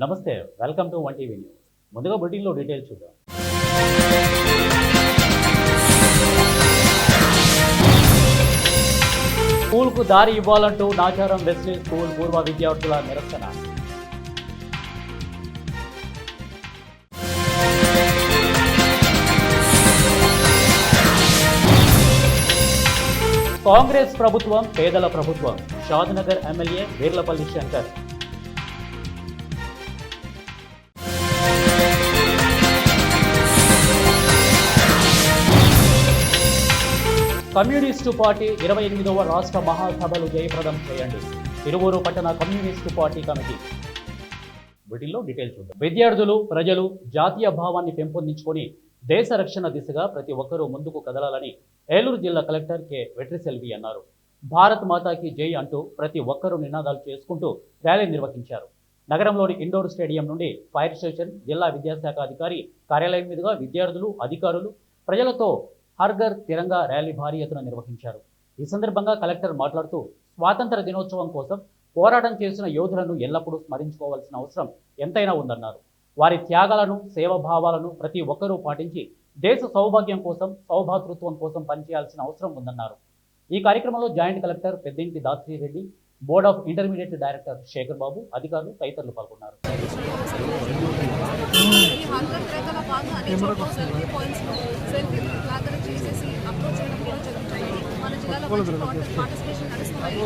నమస్తే, welcome to one TV news. ముందుగా బులెటిన్లో డీటెయిల్స్ చూద్దాం. స్కూల్కు దారి ఇవ్వాలంటూ నాచారం వెస్లీ స్కూల్ పూర్వ విద్యార్థుల నిరసన. కాంగ్రెస్ ప్రభుత్వం పేదల ప్రభుత్వం, Shadnagar MLA Veerlapalli Shankar. Communist party 28వ రాష్ట్ర మహాసభలు జయప్రదం చేయండి. తిరువూరు పట్టణ కమ్యూనిస్టు పార్టీ కమిటీ. వీటిల్లో డీటెయిల్స్ చూద్దాం. విద్యార్థులు, ప్రజలు జాతీయ భావాన్ని పెంపొందించుకొని దేశ రక్షణ దిశగా ప్రతి ఒక్కరూ ముందుకు కదలాలని ఏలూరు జిల్లా కలెక్టర్ కె వెట్రిసెల్వి అన్నారు. భారత్ మాతాకి జై అంటూ ప్రతి ఒక్కరూ నినాదాలు చేసుకుంటూ ర్యాలీ నిర్వహించారు. నగరంలోని ఇండోర్ స్టేడియం నుండి ఫైర్ స్టేషన్, జిల్లా విద్యాశాఖ అధికారి కార్యాలయం మీదుగా విద్యార్థులు, అధికారులు, ప్రజలతో హర్ఘర్ తిరంగా ర్యాలీ భారీ ఎత్తున నిర్వహించారు. ఈ సందర్భంగా కలెక్టర్ మాట్లాడుతూ స్వాతంత్ర దినోత్సవం కోసం పోరాటం చేసిన యోధులను ఎల్లప్పుడూ స్మరించుకోవాల్సిన అవసరం ఎంతైనా ఉందన్నారు. వారి త్యాగాలను, సేవభావాలను ప్రతి ఒక్కరూ పాటించి దేశ సౌభాగ్యం కోసం, సౌభాతృత్వం కోసం పనిచేయాల్సిన అవసరం ఉందన్నారు. ఈ కార్యక్రమంలో joint collector Peddinti Dhatri Reddy, board of intermediate director Shekar Babu, అధికారులు తదితరులు పాల్గొన్నారు. మన జిల్లాలో పార్టిసిపేషన్ నడుస్తున్నాయి.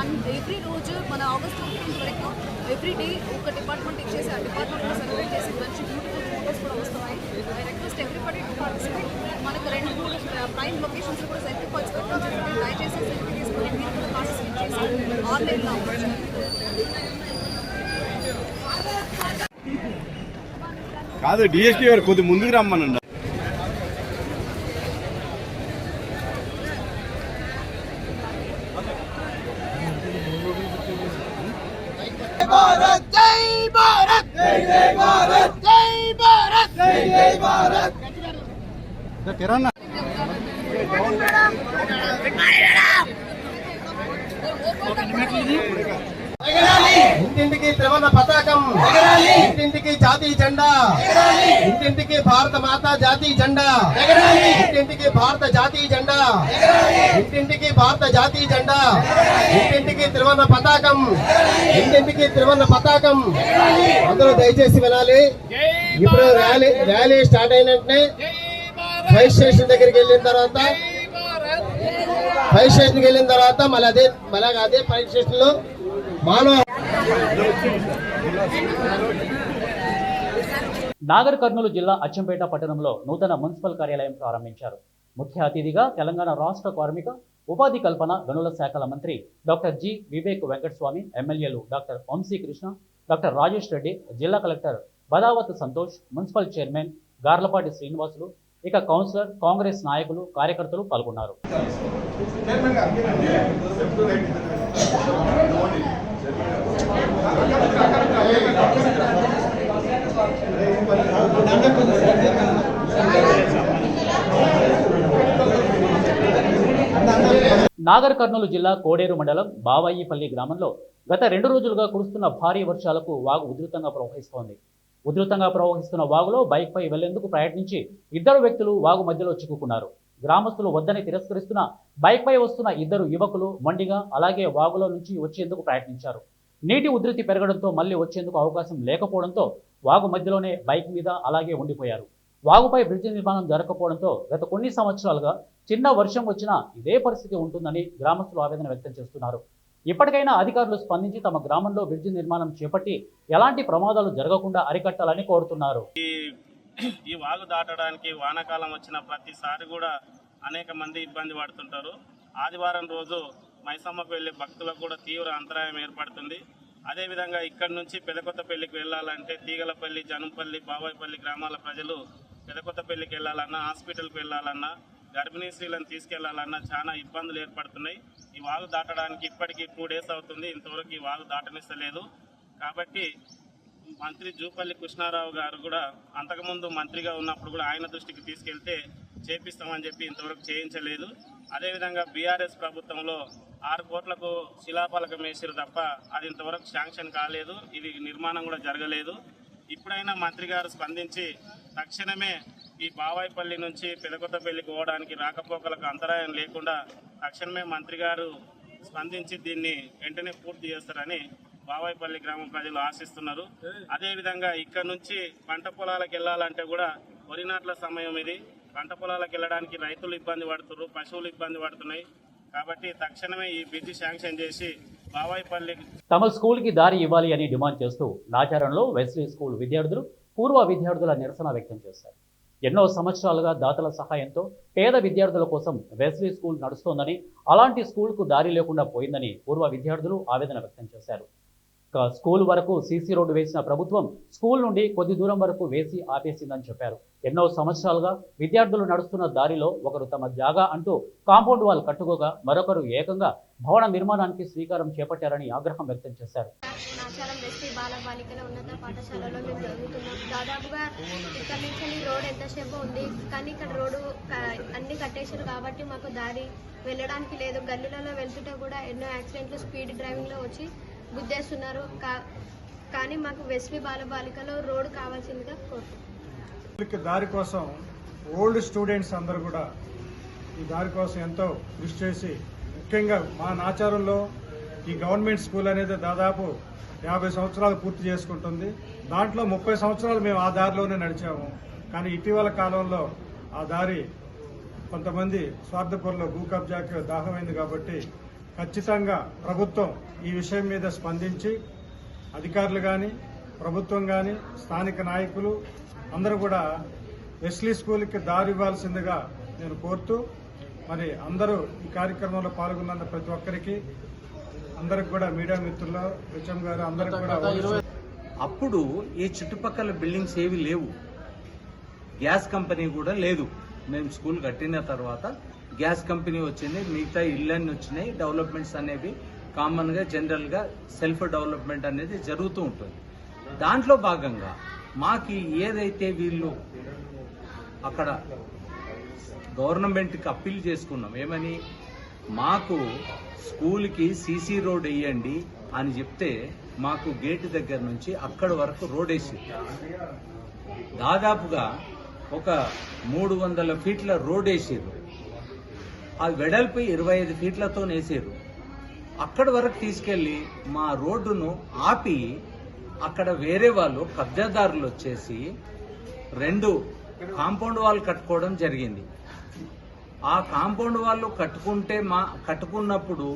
అండ్ ఎవ్రీ రోజు మన ఆగస్ట్ 15 వరకు ఎవ్రీ డే ఒక డిపార్ట్మెంట్ ఇచ్చేసి ఆ డిపార్ట్మెంట్లో సెలబ్రేట్ చేసి మంచి బ్యూటిఫుల్ ఫోటోస్ కూడా వస్తున్నాయి. I request everybody to participate. మనకు 2-3 ప్రైమ్ లొకేషన్స్ కూడా సెల్ఫీ పాయింట్స్ పెట్టడం జరిగింది. దయచేసి సెల్ఫీ తీసుకొని మీరు కూడా పార్టిసిపేట్ చేసి ఆన్లైన్లో అవ్వచ్చు. కాదు, డిఎస్పీ గారు కొద్ది ముందుకు రమ్మనండి. भारत जय भारत जय जय भारत जय भारत जय जय भारत किरण ఇంటింటికి త్రివర్ణ పతాకం, ఇంటింటికి జాతీయ జెండా, ఇంటింటికి భారత మాత జాతీయ జెండా, ఇంటింటికి భారత జాతీయ జెండా, ఇంటింటికి భారత జాతీయ జెండా, ఇంటింటికి త్రివర్ణ పతాకం, ఇంటింటికి త్రివర్ణ పతాకం. అందరూ దయచేసి వినాలి. ఇప్పుడు ర్యాలీ స్టార్ట్ అయిన వెంటనే ఫైర్ స్టేషన్ దగ్గరికి వెళ్ళిన తర్వాత మళ్ళీ అదే ఫైర్ స్టేషన్ లో నాగర్ కర్నూలు జిల్లా అచ్చంపేట పట్టణంలో నూతన మున్సిపల్ కార్యాలయం ప్రారంభించారు. ముఖ్య అతిథిగా తెలంగాణ రాష్ట్ర కార్మిక, ఉపాధి కల్పన, గనుల శాఖల మంత్రి డాక్టర్ జి. వివేక్ వెంకటస్వామి, ఎమ్మెల్యేలు డాక్టర్ వంశీకృష్ణ, డాక్టర్ రాజేష్ రెడ్డి, జిల్లా collector Badavath Santosh, municipal chairman Garlapati Srinivasulu, ఇక కౌన్సిలర్, కాంగ్రెస్ నాయకులు, కార్యకర్తలు పాల్గొన్నారు. నాగర్ కర్నూలు జిల్లా కోడేరు మండలం బావాయిపల్లి గ్రామంలో గత 2 రోజులుగా కురుస్తున్న భారీ వర్షాలకు వాగు ఉధృతంగా ప్రవహిస్తోంది. ఉధృతంగా ప్రవహిస్తున్న వాగులో బైక్పై వెళ్లేందుకు ప్రయత్నించి 2 వ్యక్తులు వాగు మధ్యలో చిక్కుకున్నారు. గ్రామస్తులు వద్దని తిరస్కరిస్తున్న బైక్పై వస్తున్న 2 యువకులు మొండిగా అలాగే వాగులో నుంచి వచ్చేందుకు ప్రయత్నించారు. నీటి ఉధృతి పెరగడంతో మళ్లీ వచ్చేందుకు అవకాశం లేకపోవడంతో వాగు మధ్యలోనే బైక్ మీద అలాగే ఉండిపోయారు. వాగుపై బ్రిడ్జి నిర్మాణం జరగకపోవడంతో గత కొన్ని సంవత్సరాలుగా చిన్న వర్షం వచ్చినా ఇదే పరిస్థితి ఉంటుందని గ్రామస్తులు ఆవేదన వ్యక్తం చేస్తున్నారు. ఇప్పటికైనా అధికారులు స్పందించి తమ గ్రామంలో బ్రిడ్జి నిర్మాణం చేపట్టి ఎలాంటి ప్రమాదాలు జరగకుండా అరికట్టాలని కోరుతున్నారు. ఈ వాగు దాటడానికి వానాకాలం వచ్చిన ప్రతిసారి కూడా అనేక మంది ఇబ్బంది పడుతుంటారు. ఆదివారం రోజు మైసమ్మకు వెళ్లే భక్తులకు కూడా తీవ్ర అంతరాయం ఏర్పడుతుంది. అదేవిధంగా ఇక్కడి నుంచి పెదకొత్తపల్లికి వెళ్ళాలంటే తీగలపల్లి, జనంపల్లి, బావాయిపల్లి గ్రామాల ప్రజలు పెదకొత్తపల్లికి వెళ్ళాలన్నా, హాస్పిటల్కి వెళ్ళాలన్నా, గర్భిణీ స్త్రీలను తీసుకెళ్లాలన్నా చాలా ఇబ్బందులు ఏర్పడుతున్నాయి. ఈ వాగు దాటడానికి ఇప్పటికీ 2 డేస్ అవుతుంది, ఇంతవరకు ఈ వాగు దాటనిస్తలేదు. కాబట్టి మంత్రి జూపల్లి కృష్ణారావు గారు కూడా అంతకుముందు మంత్రిగా ఉన్నప్పుడు కూడా ఆయన దృష్టికి తీసుకెళ్తే చేపిస్తామని చెప్పి ఇంతవరకు చేయించలేదు. అదేవిధంగా బీఆర్ఎస్ ప్రభుత్వంలో 6 కోట్లకు శిలాఫలకం వేసారు తప్ప అది ఇంతవరకు శాంక్షన్ కాలేదు. ఇది నిర్మాణం కూడా జరగలేదు. ఇప్పుడైనా మంత్రి గారు స్పందించి తక్షణమే ఈ బావాయిపల్లి నుంచి పెదకొత్తపల్లికి పోవడానికి రాకపోకలకు అంతరాయం లేకుండా తక్షణమే మంత్రి గారు స్పందించి దీన్ని వెంటనే పూర్తి చేస్తారని బావాయిపల్లి గ్రామ ప్రజలు ఆశిస్తున్నారు. అదేవిధంగా ఇక్కడ నుంచి పంట పొలాలకు వెళ్ళాలంటే కూడా వరి నాట్ల సమయం ఇది. పంట పొలాలకు వెళ్ళడానికి రైతులు ఇబ్బంది పడుతున్నారు, పశువులు ఇబ్బంది పడుతున్నాయి. కాబట్టి తక్షణమే ఈ బ్రిడ్జి శాంక్షన్ చేసి బావాయిపల్లి తమ స్కూల్కి దారి ఇవ్వాలి అని డిమాండ్ చేస్తూ నాచారంలో వెస్లీ స్కూల్ విద్యార్థులు పూర్వ విద్యార్థుల నిరసన వ్యక్తం చేశారు. ఎన్నో సంవత్సరాలుగా దాతల సహాయంతో పేద విద్యార్థుల కోసం వెస్లీ స్కూల్ నడుస్తోందని, అలాంటి స్కూల్కు దారి లేకుండా పోయిందని పూర్వ విద్యార్థులు ఆవేదన వ్యక్తం చేశారు. స్కూల్ వరకు సీసీ రోడ్డు వేసిన ప్రభుత్వం స్కూల్ నుండి కొద్ది దూరం వరకు వేసి ఆపేసిందని చెప్పారు. ఎన్నో సంవత్సరాలుగా విద్యార్థులు నడుస్తున్న దారిలో ఒకరు తమ జాగా అంటూ కాంపౌండ్ వాల్ కట్టుకోగా మరొకరు ఏకంగా భవన నిర్మాణానికి శ్రీకారం చేపట్టారని ఆగ్రహం వ్యక్తం చేశారు. నాచారం వెస్లీ బాల బాలికల ఉన్నత పాఠశాలలో మేము చదువుతున్నాం. దాదాపుగా ఇక్కడ నుంచి రోడ్ ఎంతసేపు ఉంది, కానీ ఇక్కడ రోడ్డు అన్ని కట్టేశారు కాబట్టి మాకు దారి వెళ్ళడానికి లేదు. గల్లీలలో వెళ్తుంటే కూడా ఎన్నో యాక్సిడెంట్లు స్పీడ్ డ్రైవింగ్లో వచ్చి గుద్దేస్తున్నారు. కానీ మాకు వెస్లీ బాల బాలికలో రోడ్డు కావాల్సిందిగా కోరుతున్నాం. దారి కోసం ఓల్డ్ స్టూడెంట్స్ అందరూ కూడా ఈ దారి కోసం ఎంతో కృషి చేసి, ముఖ్యంగా మా నాచారంలో ఈ గవర్నమెంట్ స్కూల్ అనేది దాదాపు 50 సంవత్సరాలు పూర్తి చేసుకుంటుంది. దాంట్లో 30 సంవత్సరాలు మేము ఆ దారిలోనే నడిచాము. కానీ ఇటీవల కాలంలో ఆ దారి కొంతమంది స్వార్థపరుల భూ కబ్జాకి దాహమైంది. కాబట్టి ఖచ్చితంగా ప్రభుత్వం ఈ విషయం మీద స్పందించి అధికారులు కానీ ప్రభుత్వం కానీ స్థానిక నాయకులు అందరూ కూడా వెస్లీ స్కూల్కి దారి ఇవ్వాల్సిందిగా నేను కోరుతూ, మరి అందరూ ఈ కార్యక్రమంలో పాల్గొన్న ప్రతి ఒక్కరికి అందరికి కూడా మీడియా మిత్రులు హెచ్ఎం గారు అందరికి కూడా అప్పుడు ఈ చుట్టుపక్కల బిల్డింగ్స్ ఏవి లేవు, గ్యాస్ కంపెనీ కూడా లేదు. మేము స్కూల్ కట్టిన తర్వాత గ్యాస్ కంపెనీ వచ్చింది, మిగతా ఇళ్ళన్నీ వచ్చినాయి. డెవలప్మెంట్స్ అనేవి కామన్గా జనరల్గా సెల్ఫ్ డెవలప్మెంట్ అనేది జరుగుతూ ఉంటుంది. దాంట్లో భాగంగా మాకు ఏదైతే వీళ్ళు అక్కడ గవర్నమెంట్కి అప్పీల్ చేసుకున్నాం, ఏమని మాకు స్కూల్కి సీసీ రోడ్ వేయండి అని చెప్తే మాకు గేట్ దగ్గర నుంచి అక్కడి వరకు రోడ్ వేసి దాదాపుగా ఒక 300 ఫీట్ల రోడ్ వేసారు. ఆ వెడల్పు 25 ఫీట్లతో వేసారు. అక్కడి వరకు తీసుకెళ్లి మా రోడ్డును ఆపి అక్కడ వేరే వాళ్ళు కబ్జాదారులు వచ్చేసి 2 కాంపౌండ్ వాల్ కట్టుకోవడం జరిగింది. ఆ కాంపౌండ్ వాళ్ళు కట్టుకున్నప్పుడు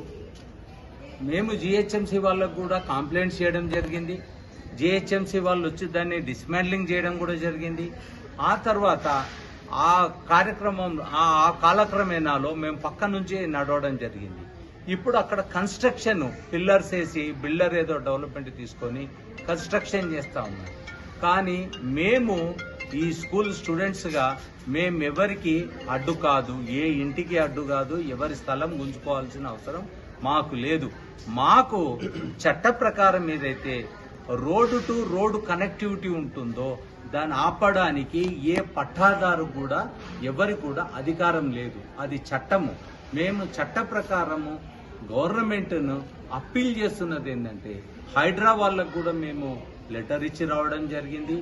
మేము జిహెచ్ఎంసీ వాళ్ళకు కూడా కంప్లైంట్ చేయడం జరిగింది. జిహెచ్ఎంసీ వాళ్ళు వచ్చి దాన్ని డిస్మాండ్లింగ్ చేయడం కూడా జరిగింది. ఆ తర్వాత ఆ కార్యక్రమం ఆ కాలక్రమేణాలో మేము పక్క నుంచి నడవడం జరిగింది. ఇప్పుడు అక్కడ కన్స్ట్రక్షన్ పిల్లర్స్ వేసి బిల్డర్ ఏదో డెవలప్మెంట్ తీసుకొని కన్స్ట్రక్షన్ చేస్తా ఉన్నాం. కానీ మేము ఈ స్కూల్ స్టూడెంట్స్గా మేమెవరికి అడ్డు కాదు, ఏ ఇంటికి అడ్డు కాదు, ఎవరి స్థలం గుంజుకోవాల్సిన అవసరం మాకు లేదు. మాకు చట్ట ప్రకారం ఏదైతే రోడ్డు టు రోడ్డు కనెక్టివిటీ ఉంటుందో దాన్ని ఆపడానికి ఏ పట్టాదారు కూడా ఎవరి కూడా అధికారం లేదు. అది చట్టము. మేము చట్ట ప్రకారము గవర్నమెంట్ను అప్పీల్ చేస్తున్నది ఏంటంటే హైడ్రా వాళ్ళకు కూడా మేము లెటర్ ఇచ్చి రావడం జరిగింది,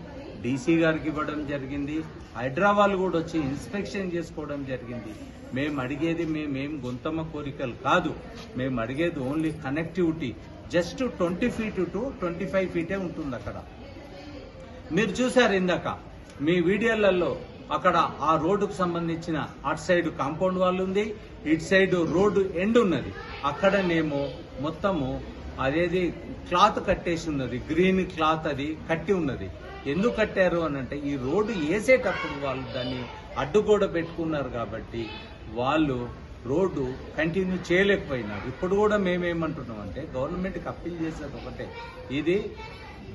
డీసీ గారికి ఇవ్వడం జరిగింది. హైడ్రా వాళ్ళు కూడా వచ్చి ఇన్స్పెక్షన్ చేసుకోవడం జరిగింది. మేము అడిగేది మేమేం గొంతమ్మ కోరికలు కాదు, మేము అడిగేది only connectivity. Just 20 feet to 25 ఫీటే ఉంటుంది అక్కడ. మీరు చూసారు ఇందాక మీ వీడియోలలో అక్కడ ఆ రోడ్డుకు సంబంధించిన అటు సైడ్ కాంపౌండ్ వాల్ ఉంది, ఇటు సైడ్ రోడ్డు ఎండ్ ఉన్నది. అక్కడనేమో మొత్తము అదేది క్లాత్ కట్టేసి ఉన్నది, గ్రీన్ క్లాత్ అది కట్టి ఉన్నది. ఎందుకు కట్టారు అని అంటే ఈ రోడ్డు వేసేటప్పుడు వాళ్ళు దాన్ని అడ్డుగోడ పెట్టుకున్నారు కాబట్టి వాళ్ళు రోడ్డు కంటిన్యూ చేయలేకపోయినారు. ఇప్పుడు కూడా మేమేమంటున్నాం అంటే గవర్నమెంట్కి అప్పీల్ చేసేది ఒకటే, ఇది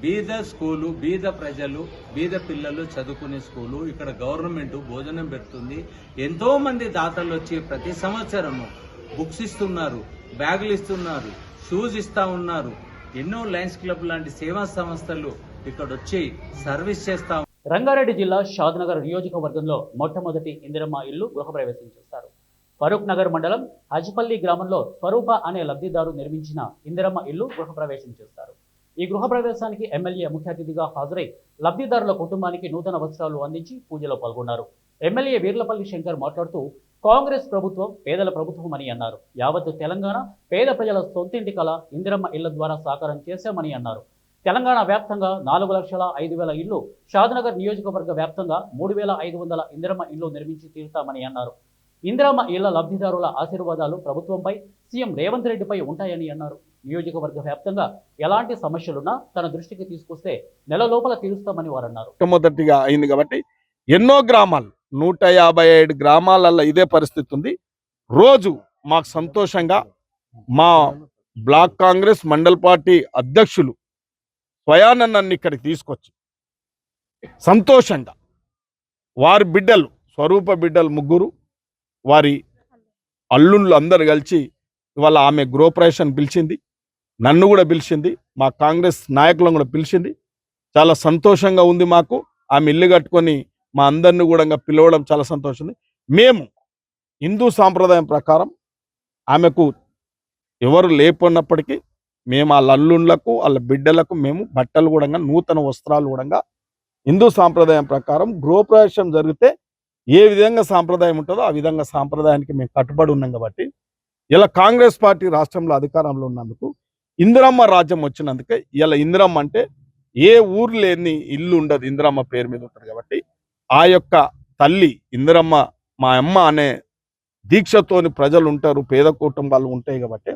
బీద స్కూలు, బీద ప్రజలు, బీద పిల్లలు చదువుకునే స్కూలు. ఇక్కడ గవర్నమెంట్ భోజనం పెడుతుంది. ఎంతో మంది దాతలు వచ్చి ప్రతి సంవత్సరము బుక్స్ ఇస్తున్నారు, బ్యాగులు ఇస్తున్నారు, షూస్ ఇస్తా ఉన్నారు. ఎన్నో లయన్స్ క్లబ్ లాంటి సేవా సంస్థలు ఇక్కడ వచ్చి సర్వీస్ చేస్తా. రంగారెడ్డి జిల్లా షాద్నగర్ నియోజకవర్గంలో మొట్టమొదటి ఇందిరమ్మ ఇల్లు గృహప్రవేశం చేస్తారు. ఫరూక్ నగర్ మండలం హజ్పల్లి గ్రామంలో స్వరూప అనే లబ్ధిదారు నిర్మించిన ఇందిరమ్మ ఇల్లు గృహప్రవేశం చేస్తారు. ఈ గృహప్రవేశానికి ఎమ్మెల్యే ముఖ్య అతిథిగా హాజరై లబ్ధిదారుల కుటుంబానికి నూతన వస్త్రాలు అందించి పూజలో పాల్గొన్నారు. ఎమ్మెల్యే వీర్లపల్లి శంకర్ మాట్లాడుతూ కాంగ్రెస్ ప్రభుత్వం పేదల ప్రభుత్వం అని అన్నారు. యావత్తు తెలంగాణ పేద ప్రజల సొంతింటి కల ఇందిరమ్మ ఇళ్ల ద్వారా సాకారం చేశామని అన్నారు. తెలంగాణ వ్యాప్తంగా 4,05,000 ఇళ్లు, షాద్నగర్ నియోజకవర్గ వ్యాప్తంగా 3,500 ఇందిరమ్మ ఇళ్లు నిర్మించి తీరుతామని అన్నారు. ఇందిరమ్మ ఇళ్ల లబ్ధిదారుల ఆశీర్వాదాలు ప్రభుత్వంపై, సీఎం రేవంత్ రెడ్డిపై ఉంటాయని అన్నారు. నియోజకవర్గ వ్యాప్తంగా ఎలాంటి సమస్యలున్నా తన దృష్టికి తీసుకొస్తే నెల లోపల తీరుస్తామని వారు అన్నారు. మొట్టమొదటిగా అయింది కాబట్టి ఎన్నో గ్రామాలు 157 గ్రామాలలో ఇదే పరిస్థితి ఉంది. రోజు మాకు సంతోషంగా మా బ్లాక్ కాంగ్రెస్ మండల్ పార్టీ అధ్యక్షులు స్వయాన నన్ను ఇక్కడికి తీసుకొచ్చి సంతోషంగా వారి బిడ్డలు స్వరూప బిడ్డలు 3 వారి అల్లుళ్ళు అందరు కలిసి ఇవాళ ఆమె గృహప్రవేశం పిలిచింది, నన్ను కూడా పిలిచింది, మా కాంగ్రెస్ నాయకులను కూడా పిలిచింది. చాలా సంతోషంగా ఉంది మాకు. ఆమె ఇల్లు కట్టుకొని మా అందరిని కూడా పిలవడం చాలా సంతోషం ఉంది. మేము హిందూ సాంప్రదాయం ప్రకారం ఆమెకు ఎవరు లేకున్నప్పటికీ మేము వాళ్ళ అల్లుళ్ళకు వాళ్ళ బిడ్డలకు మేము బట్టలు కూడా నూతన వస్త్రాలు కూడా హిందూ సాంప్రదాయం ప్రకారం గృహప్రవేశం జరిగితే ఏ విధంగా సాంప్రదాయం ఉంటుందో ఆ విధంగా సాంప్రదాయానికి మేము కట్టుబడి ఉన్నాం. కాబట్టి ఇలా కాంగ్రెస్ పార్టీ రాష్ట్రంలో అధికారంలో ఉన్నందుకు ఇందిరమ్మ రాజ్యం వచ్చినందుకే ఇలా ఇందిరమ్మ అంటే ఏ ఊరు లేని ఇల్లు ఉండదు, ఇందిరమ్మ పేరు మీద ఉంటుంది. కాబట్టి ఆ యొక్క తల్లి ఇందిరమ్మ మా అమ్మ అనే దీక్షతోని ప్రజలు ఉంటారు, పేద కుటుంబాలు ఉంటాయి. కాబట్టి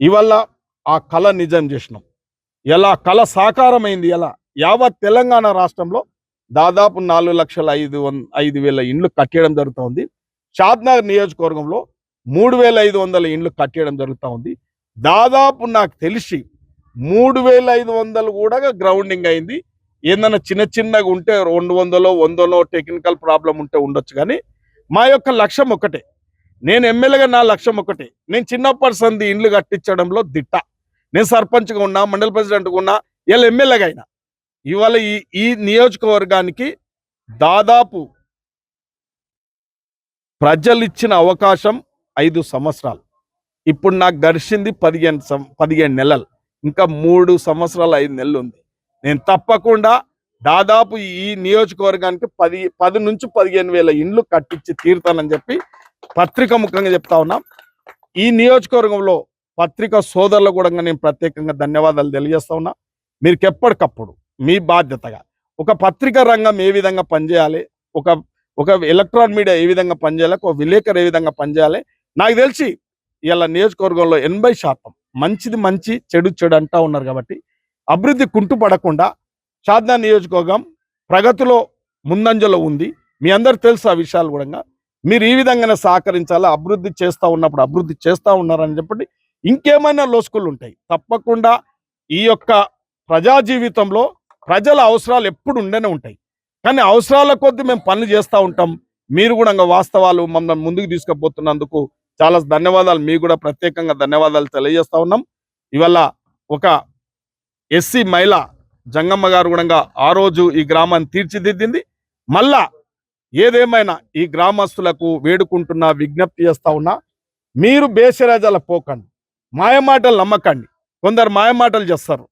ఇవల్ల ఆ కళ నిజం చేసినాం. ఇలా కళ సాకారమైంది. ఇలా యావత్ తెలంగాణ రాష్ట్రంలో దాదాపు 4,05,000 ఇండ్లు కట్టేయడం జరుగుతూ ఉంది. షాద్నగర్ నియోజకవర్గంలో 3,500 ఇండ్లు కట్టేయడం జరుగుతూ ఉంది. దాదాపు నాకు తెలిసి 3,500 కూడా గ్రౌండింగ్ అయింది. ఏదైనా చిన్నగా ఉంటే 200 టెక్నికల్ ప్రాబ్లం ఉంటే ఉండొచ్చు. కానీ మా యొక్క లక్ష్యం ఒకటే, నేను ఎమ్మెల్యేగా నా లక్ష్యం ఒకటే. నేను చిన్నప్పటి సంది ఇండ్లు కట్టించడంలో దిట్ట. నేను సర్పంచ్గా ఉన్నా, మండల ప్రెసిడెంట్గా ఉన్నా, ఇలా ఎమ్మెల్యేగా అయినా. ఇవాళ ఈ నియోజకవర్గానికి దాదాపు ప్రజలు ఇచ్చిన అవకాశం 5 సంవత్సరాలు. ఇప్పుడు నాకు గడిచింది 15 నెలలు. ఇంకా 3 సంవత్సరాలు 5 నెలలు ఉంది. నేను తప్పకుండా దాదాపు ఈ నియోజకవర్గానికి 10 నుంచి 15,000 ఇండ్లు కట్టించి తీరుతానని చెప్పి పత్రిక ముఖంగా చెప్తా ఉన్నాం. ఈ నియోజకవర్గంలో పత్రిక సోదరులు కూడా నేను ప్రత్యేకంగా ధన్యవాదాలు తెలియజేస్తా ఉన్నా. మీరు ఎప్పటికప్పుడు మీ బాధ్యతగా ఒక పత్రికా రంగం ఏ విధంగా పనిచేయాలి, ఒక ఎలక్ట్రానిక్ మీడియా ఏ విధంగా పనిచేయాలి, ఒక విలేకరు ఏ విధంగా పనిచేయాలి. నాకు తెలిసి ఇలా నియోజకవర్గంలో 80% మంచి చెడు అంటా ఉన్నారు. కాబట్టి అభివృద్ధి కుంటుపడకుండా షాద్నగర్ నియోజకవర్గం ప్రగతిలో ముందంజలో ఉంది. మీ అందరు తెలుసు ఆ విషయాలు కూడా. మీరు ఈ విధంగానే సహకరించాలి. అభివృద్ధి చేస్తూ ఉన్నప్పుడు అభివృద్ధి చేస్తూ ఉన్నారని చెప్పండి. ఇంకేమైనా లోసుకులు ఉంటాయి. తప్పకుండా ఈ యొక్క ప్రజా జీవితంలో ప్రజల అవసరాలు ఎప్పుడు ఉండనే ఉంటాయి. కానీ అవసరాల కొద్దీ మేము పనులు చేస్తూ ఉంటాం. మీరు కూడా వాస్తవాలు మమ్మల్ని ముందుకు తీసుకుపోతున్నందుకు చాలా ధన్యవాదాలు. మీకు కూడా ప్రత్యేకంగా ధన్యవాదాలు తెలియజేస్తా ఉన్నాం. ఇవాళ ఒక ఎస్సీ మహిళ జంగమ్మ గారు కూడా ఆ రోజు ఈ గ్రామాన్ని తీర్చిదిద్దింది. మళ్ళా ఏదేమైనా ఈ గ్రామస్తులకు వేడుకుంటున్నా, విజ్ఞప్తి చేస్తా ఉన్నా, మీరు బేషరాజాల పోకండి, మాయమాటలు నమ్మకండి. కొందరు మాయమాటలు చేస్తారు.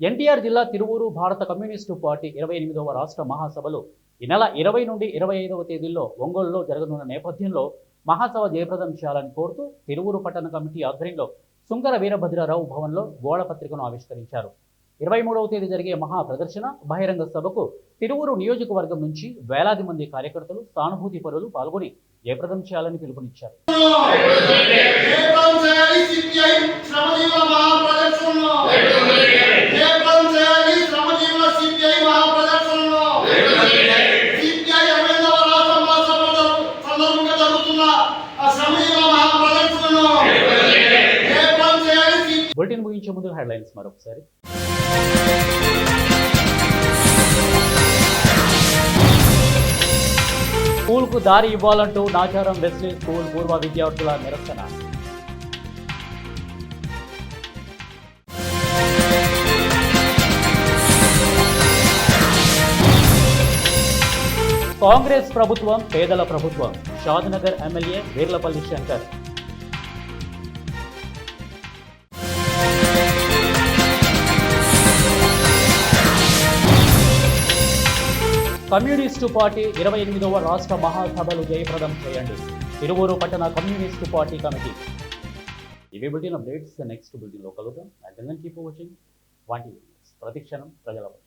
ఎన్టీఆర్ జిల్లా తిరువూరు భారత కమ్యూనిస్టు పార్టీ 28వ రాష్ట్ర మహాసభలు ఈ నెల 20 నుండి 25వ తేదీల్లో ఒంగోలులో జరగనున్న నేపథ్యంలో మహాసభ జయప్రదం చేయాలని కోరుతూ తిరువూరు పట్టణ కమిటీ ఆధ్వర్యంలో సుంకర వీరభద్రరావు భవన్లో గోడ పత్రికను ఆవిష్కరించారు. 23వ తేదీ జరిగే మహా ప్రదర్శన బహిరంగ సభకు తిరువూరు నియోజకవర్గం నుంచి వేలాది మంది కార్యకర్తలు, సానుభూతి పరులు పాల్గొని జయప్రదం చేయాలని పిలుపునిచ్చారు. బులెటిన్ ముగించే ముందు హెడ్లైన్స్ మరొకసారి. స్కూల్కు దారి ఇవ్వాలంటూ నాచారం వెస్లీ స్కూల్ పూర్వ విద్యార్థుల నిరసన. కాంగ్రెస్ ప్రభుత్వం పేదల ప్రభుత్వం. Shadnagar MLA Veerlapalli Shankar. Communist party 28వ రాష్ట్ర మహాసభలు జయప్రదం చేయండి. తిరువూరు పట్టణ కమ్యూనిస్టు పార్టీ కమిటీ. ఇవి బులెటిన్ అప్డేట్స్. నెక్స్ట్ బులెటిన్లో కలుద్దాం. And then keep watching 1 TV. ప్రతిక్షణం ప్రజల పక్షం.